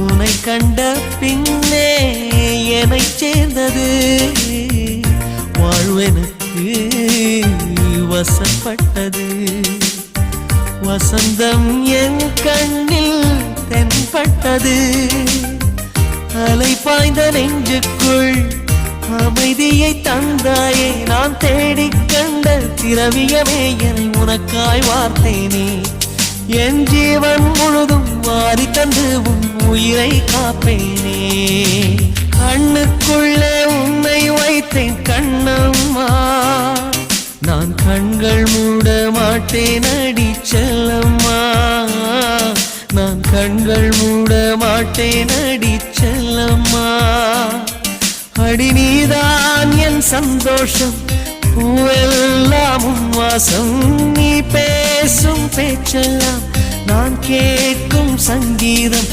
உன்னை கண்ட பின்னே என்னை சேர்ந்தது வாழ்வெனக்கு வசப்பட்டது. வசந்தம் என் கண்ணில் தென்பட்டது. அலை பாய்ந்த நெஞ்சுக்குள் அமைதியை தந்தாயே. நான் தேடிக் கண்ட திரவியமே என்னை உனக்காய் வார்த்தேனே. என் ஜீவன் முழுதும் வாரி தந்து உன் உயிரை காப்பேனே. கண்ணுக்குள்ளே உன்னை வைத்தேன் கண்ணம்மா. நான் கண்கள் மூட மாட்டேன் அடி செல்லம்மா. நான் கண்கள் மூட மாட்டேன் அடி செல்லம்மா. அடி நீதான் என் சந்தோஷம், பூவெல்லாம் உன் வாசம். நீ பேசும் பேச்செல்லாம் நான் கேட்கும் சங்கீதம்.